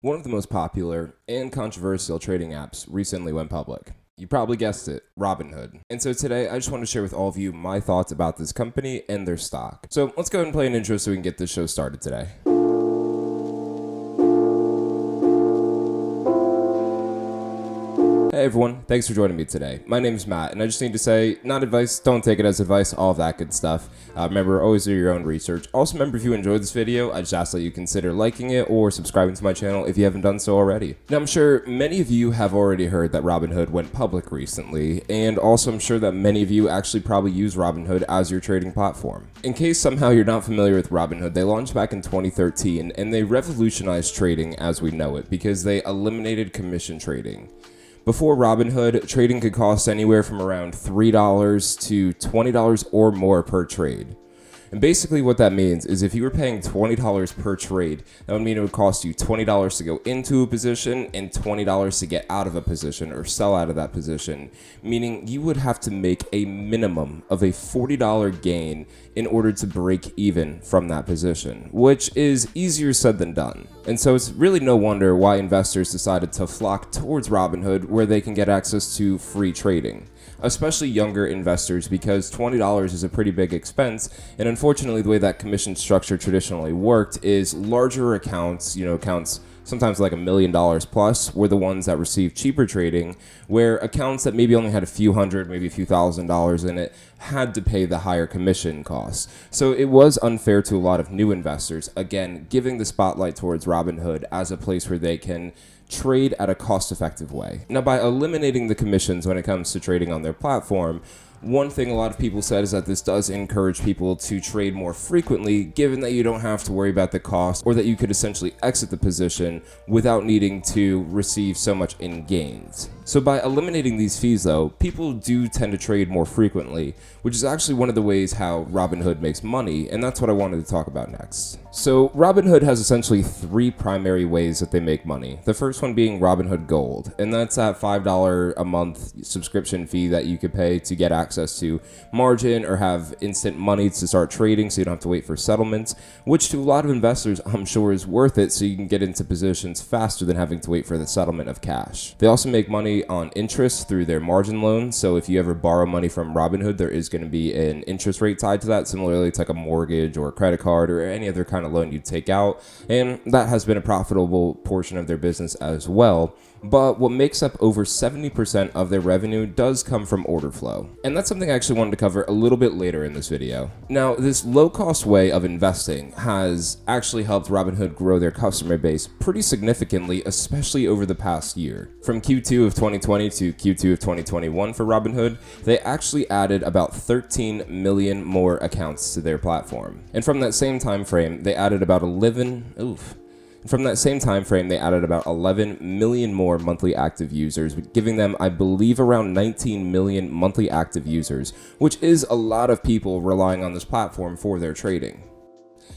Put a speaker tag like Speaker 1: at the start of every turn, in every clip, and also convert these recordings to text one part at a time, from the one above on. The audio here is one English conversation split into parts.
Speaker 1: One of the most popular and controversial trading apps recently went public. You probably guessed it, Robinhood. And so today I just want to share with all of you my thoughts about this company and their stock. So let's go ahead and play an intro so we can get this show started today. Hey everyone, thanks for joining me today. My name is Matt, and I just need to say, not advice, don't take it as advice, all of that good stuff. Remember, always do your own research. Also, remember, if you enjoyed this video, I just ask that you consider liking it or subscribing to my channel if you haven't done so already. Now, I'm sure many of you have already heard that Robinhood went public recently, and also I'm sure that many of you actually probably use Robinhood as your trading platform. In case somehow you're not familiar with Robinhood, they launched back in 2013, and they revolutionized trading as we know it because they eliminated commission trading. Before Robinhood, trading could cost anywhere from around $3 to $20 or more per trade. And basically what that means is if you were paying $20 per trade, that would mean it would cost you $20 to go into a position and $20 to get out of a position or sell out of that position, meaning you would have to make a minimum of a $40 gain in order to break even from that position, which is easier said than done. And so it's really no wonder why investors decided to flock towards Robinhood, where they can get access to free trading, especially younger investors, because $20 is a pretty big expense. And unfortunately, the way that commission structure traditionally worked is larger accounts, accounts sometimes like $1 million plus, were the ones that received cheaper trading, where accounts that maybe only had a few hundred, maybe a few $1,000s in it had to pay the higher commission costs. So it was unfair to a lot of new investors, again, giving the spotlight towards Robinhood as a place where they can trade at a cost-effective way. Now, by eliminating the commissions when it comes to trading on their platform, one thing a lot of people said is that this does encourage people to trade more frequently, given that you don't have to worry about the cost, or that you could essentially exit the position without needing to receive so much in gains. So by eliminating these fees, though, people do tend to trade more frequently, which is actually one of the ways how Robinhood makes money, and that's what I wanted to talk about next. So Robinhood has essentially three primary ways that they make money. The first one being Robinhood Gold, and that's that $5 a month subscription fee that you could pay to get access to margin or have instant money to start trading so you don't have to wait for settlements, which to a lot of investors I'm sure is worth it, so you can get into positions faster than having to wait for the settlement of cash. They also make money on interest through their margin loan, so if you ever borrow money from Robinhood, there is going to be an interest rate tied to that. Similarly, it's like a mortgage or a credit card or any other kind of loan you take out, and that has been a profitable portion of their business as well. But what makes up over 70% of their revenue does come from order flow. And that's something I actually wanted to cover a little bit later in this video. Now, this low-cost way of investing has actually helped Robinhood grow their customer base pretty significantly, especially over the past year. From Q2 of 2020 to Q2 of 2021 for Robinhood, they actually added about 13 million more accounts to their platform. And from that same time frame, they added about 11 million more monthly active users, giving them, I believe, around 19 million monthly active users, which is a lot of people relying on this platform for their trading.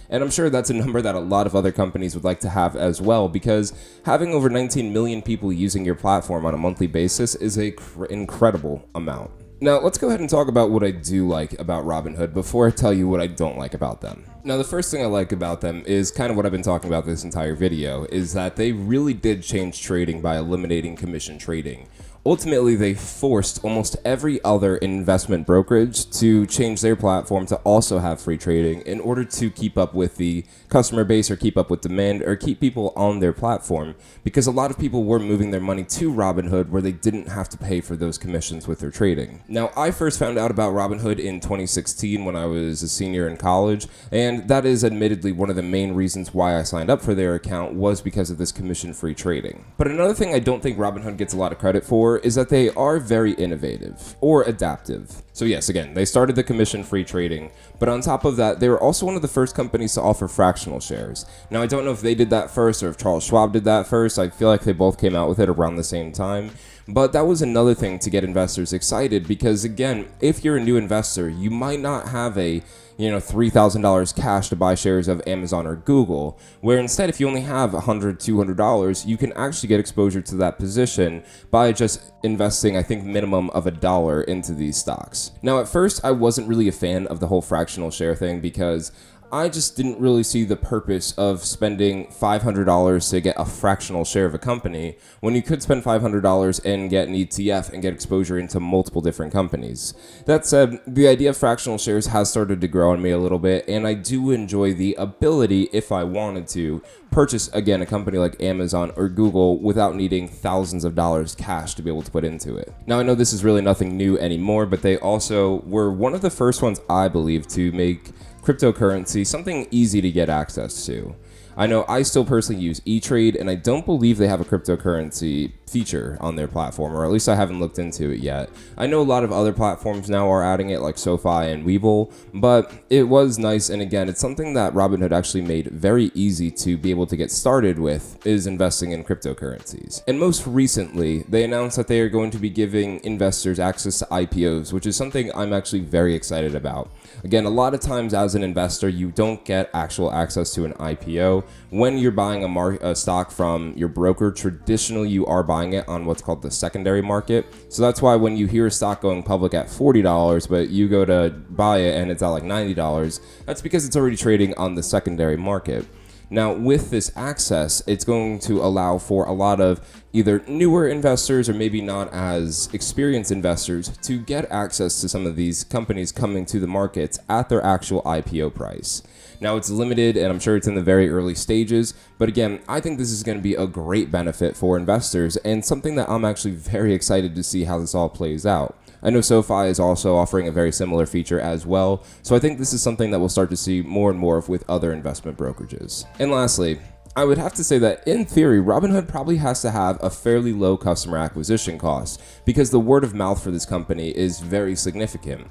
Speaker 1: And I'm sure that's a number that a lot of other companies would like to have as well, because having over 19 million people using your platform on a monthly basis is an incredible amount. Now, let's go ahead and talk about what I do like about Robinhood before I tell you what I don't like about them. Now, the first thing I like about them is kind of what I've been talking about this entire video, is that they really did change trading by eliminating commission trading. Ultimately, they forced almost every other investment brokerage to change their platform to also have free trading in order to keep up with the customer base or keep up with demand or keep people on their platform, because a lot of people were moving their money to Robinhood where they didn't have to pay for those commissions with their trading. Now, I first found out about Robinhood in 2016 when I was a senior in college, and that is admittedly one of the main reasons why I signed up for their account, was because of this commission-free trading. But another thing I don't think Robinhood gets a lot of credit for is that they are very innovative or adaptive. So yes, again, they started the commission-free trading, but on top of that, they were also one of the first companies to offer fractional shares. Now, I don't know if they did that first or if Charles Schwab did that first. I feel like they both came out with it around the same time. But that was another thing to get investors excited, because again, if you're a new investor, you might not have a $3,000 cash to buy shares of Amazon or Google, where instead, if you only have $100, $200, you can actually get exposure to that position by just investing, I think, minimum of $1 into these stocks. Now, at first, I wasn't really a fan of the whole fractional share thing, because I just didn't really see the purpose of spending $500 to get a fractional share of a company when you could spend $500 and get an ETF and get exposure into multiple different companies. That said, the idea of fractional shares has started to grow on me a little bit, and I do enjoy the ability, if I wanted to, purchase, again, a company like Amazon or Google without needing thousands of dollars cash to be able to put into it. Now, I know this is really nothing new anymore, but they also were one of the first ones, I believe, to make cryptocurrency something easy to get access to. I know I still personally use E-Trade, and I don't believe they have a cryptocurrency feature on their platform, or at least I haven't looked into it yet. I know a lot of other platforms now are adding it, like SoFi and Webull, but it was nice, and again, it's something that Robinhood actually made very easy to be able to get started with, is investing in cryptocurrencies. And most recently, they announced that they are going to be giving investors access to IPOs, which is something I'm actually very excited about. Again, a lot of times as an investor, you don't get actual access to an IPO. When you're buying a stock from your broker, traditionally you are buying it on what's called the secondary market. So that's why when you hear a stock going public at $40, but you go to buy it and it's at like $90, that's because it's already trading on the secondary market. Now, with this access, it's going to allow for a lot of either newer investors or maybe not as experienced investors to get access to some of these companies coming to the markets at their actual IPO price. Now, it's limited, and I'm sure it's in the very early stages, but again, I think this is going to be a great benefit for investors and something that I'm actually very excited to see how this all plays out. I know SoFi is also offering a very similar feature as well, so I think this is something that we'll start to see more and more of with other investment brokerages. And lastly, I would have to say that in theory, Robinhood probably has to have a fairly low customer acquisition cost because the word of mouth for this company is very significant.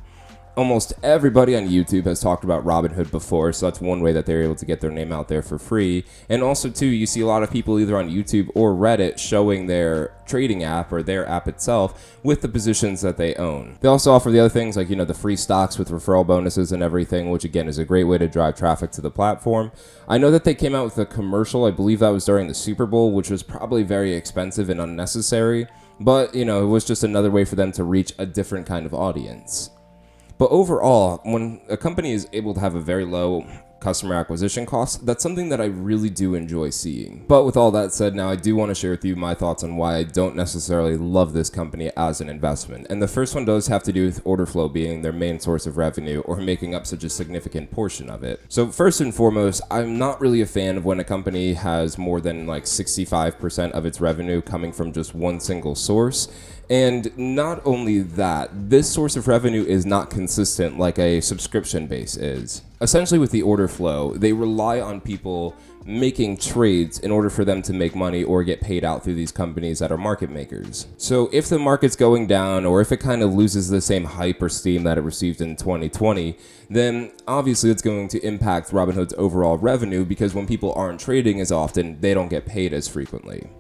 Speaker 1: Almost everybody on YouTube has talked about Robinhood before, so that's one way that they're able to get their name out there for free. And also, too, you see a lot of people either on YouTube or Reddit showing their trading app or their app itself with the positions that they own. They also offer the other things like, the free stocks with referral bonuses and everything, which again is a great way to drive traffic to the platform. I know that they came out with a commercial, I believe that was during the Super Bowl, which was probably very expensive and unnecessary, but it was just another way for them to reach a different kind of audience. But overall, when a company is able to have a very low customer acquisition costs, that's something that I really do enjoy seeing. But with all that said, now I do want to share with you my thoughts on why I don't necessarily love this company as an investment. And the first one does have to do with order flow being their main source of revenue or making up such a significant portion of it. So first and foremost, I'm not really a fan of when a company has more than like 65% of its revenue coming from just one single source. And not only that, this source of revenue is not consistent like a subscription base is. Essentially with the order flow, they rely on people making trades in order for them to make money or get paid out through these companies that are market makers. So if the market's going down or if it kind of loses the same hype or steam that it received in 2020, then obviously it's going to impact Robinhood's overall revenue because when people aren't trading as often, they don't get paid as frequently.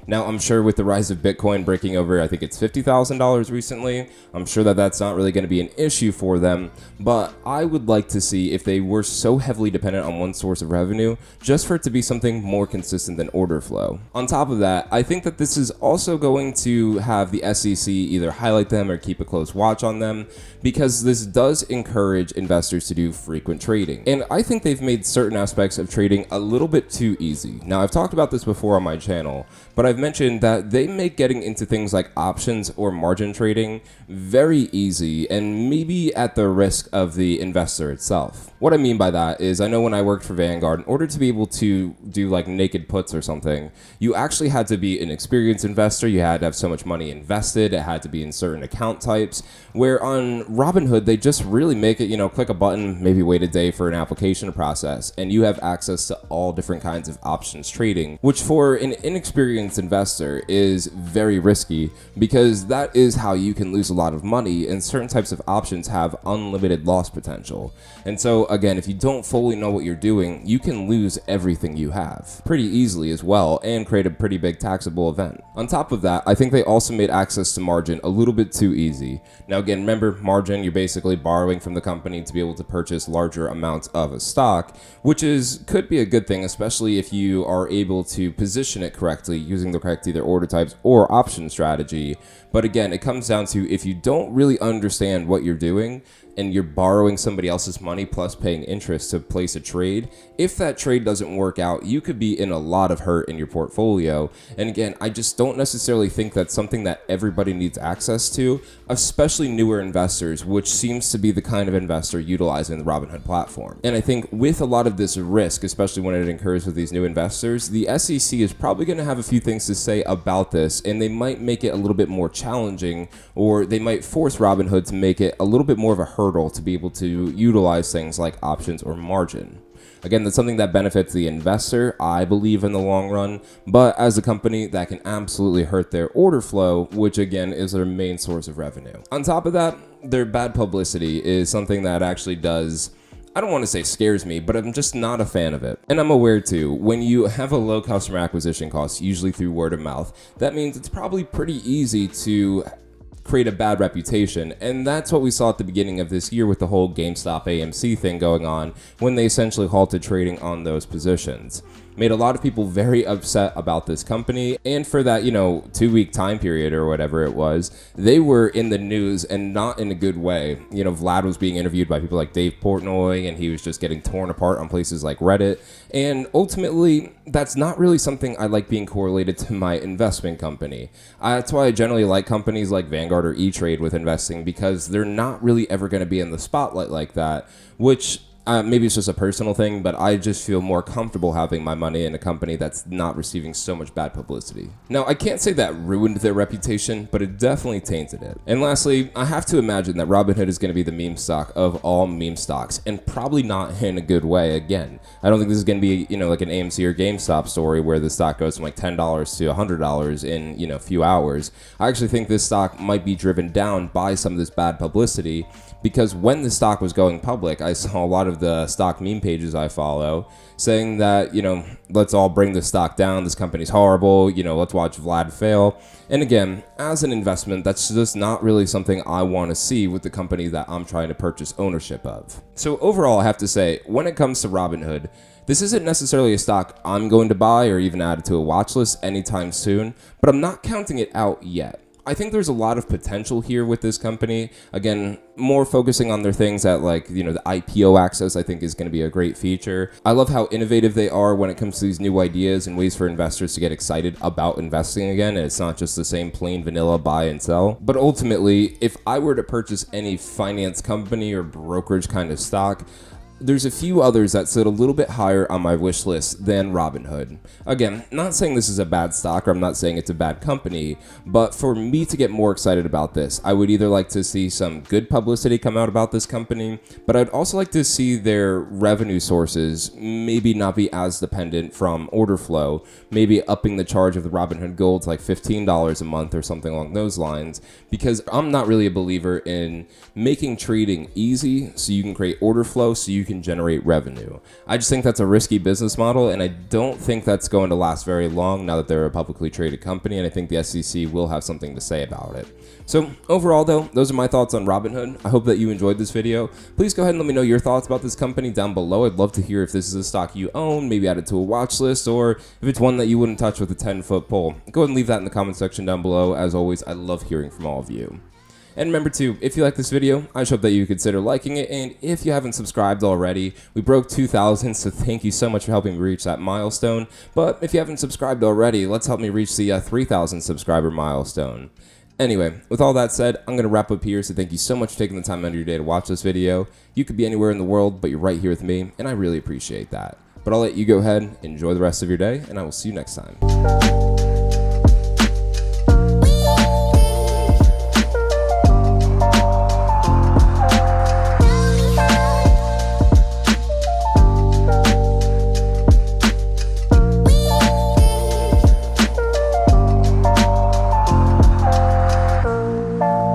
Speaker 1: Now, I'm sure with the rise of Bitcoin breaking over, I think it's $50,000 recently, I'm sure that that's not really going to be an issue for them, but I would like to see if they were so heavily dependent on one source of revenue, just for it to be something more consistent than order flow. On top of that, I think that this is also going to have the SEC either highlight them or keep a close watch on them, because this does encourage investors to do frequent trading. And I think they've made certain aspects of trading a little bit too easy. Now, I've talked about this before on my channel, but I've mentioned that they make getting into things like options or margin trading very easy and maybe at the risk of the investor itself. What I mean by that is I know when I worked for Vanguard, in order to be able to do like naked puts or something, you actually had to be an experienced investor. You had to have so much money invested. It had to be in certain account types, where on Robinhood, they just really make it, click a button, maybe wait a day for an application to process, and you have access to all different kinds of options trading, which for an inexperienced investor is very risky because that is how you can lose a lot of money, and certain types of options have unlimited loss potential. And so again, if you don't fully know what you're doing, you can lose everything you have pretty easily as well and create a pretty big taxable event. On top of that, I think they also made access to margin a little bit too easy. Now again, remember margin, you're basically borrowing from the company to be able to purchase larger amounts of a stock, which could be a good thing, especially if you are able to position it correctly using the correct either order types or option strategy. But again, it comes down to if you don't really understand what you're doing and you're borrowing somebody else's money plus paying interest to place a trade. If that trade doesn't work out, you could be in a lot of hurt in your portfolio. And again, I just don't necessarily think that's something that everybody needs access to, especially newer investors, which seems to be the kind of investor utilizing the Robinhood platform. And I think with a lot of this risk, especially when it occurs with these new investors, the SEC is probably going to have a few things to say about this, and they might make it a little bit more challenging, or they might force Robinhood to make it a little bit more of a hurdle to be able to utilize things like options or margin. Again, that's something that benefits the investor, I believe, in the long run, but as a company, that can absolutely hurt their order flow, which again is their main source of revenue. On top of that, their bad publicity is something that actually does, I don't want to say scares me, but I'm just not a fan of it. And I'm aware too, when you have a low customer acquisition cost, usually through word of mouth, that means it's probably pretty easy to create a bad reputation. And that's what we saw at the beginning of this year with the whole GameStop AMC thing going on, when they essentially halted trading on those positions. Made a lot of people very upset about this company, and for that 2-week time period or whatever it was, they were in the news, and not in a good way. Vlad was being interviewed by people like Dave Portnoy, and he was just getting torn apart on places like Reddit, and ultimately that's not really something I like being correlated to my investment company. That's why I generally like companies like Vanguard or E-Trade with investing, because they're not really ever going to be in the spotlight like that, which maybe it's just a personal thing, but I just feel more comfortable having my money in a company that's not receiving so much bad publicity. Now, I can't say that ruined their reputation, but it definitely tainted it. And lastly, I have to imagine that Robinhood is going to be the meme stock of all meme stocks, and probably not in a good way again. I don't think this is going to be, like an AMC or GameStop story where the stock goes from like $10 to $100 in, a few hours. I actually think this stock might be driven down by some of this bad publicity, because when the stock was going public, I saw a lot of the stock meme pages I follow saying that, let's all bring the stock down. This company's horrible. Let's watch Vlad fail. And again, as an investment, that's just not really something I want to see with the company that I'm trying to purchase ownership of. So overall, I have to say, when it comes to Robinhood, this isn't necessarily a stock I'm going to buy or even add to a watch list anytime soon, but I'm not counting it out yet. I think there's a lot of potential here with this company. Again, more focusing on their things that the IPO access, I think, is going to be a great feature. I love how innovative they are when it comes to these new ideas and ways for investors to get excited about investing again. And it's not just the same plain vanilla buy and sell. But ultimately, if I were to purchase any finance company or brokerage kind of stock, there's a few others that sit a little bit higher on my wish list than Robinhood. Again, not saying this is a bad stock, or I'm not saying it's a bad company, but for me to get more excited about this, I would either like to see some good publicity come out about this company, but I'd also like to see their revenue sources maybe not be as dependent from order flow, maybe upping the charge of the Robinhood Gold to like $15 a month or something along those lines, because I'm not really a believer in making trading easy so you can create order flow so you can generate revenue. I just think that's a risky business model, and I don't think that's going to last very long now that they're a publicly traded company, and I think the SEC will have something to say about it. So overall though, those are my thoughts on Robinhood. I hope that you enjoyed this video. Please go ahead and let me know your thoughts about this company down below. I'd love to hear if this is a stock you own, maybe add it to a watch list, or if it's one that you wouldn't touch with a 10-foot pole. Go ahead and leave that in the comment section down below. As always, I love hearing from all of you. And remember too, if you like this video, I just hope that you consider liking it, and if you haven't subscribed already, we broke 2,000, so thank you so much for helping me reach that milestone. But if you haven't subscribed already, let's help me reach the 3,000 subscriber milestone. Anyway, with all that said, I'm going to wrap up here, so thank you so much for taking the time out of your day to watch this video. You could be anywhere in the world, but you're right here with me, and I really appreciate that. But I'll let you go ahead, enjoy the rest of your day, and I will see you next time.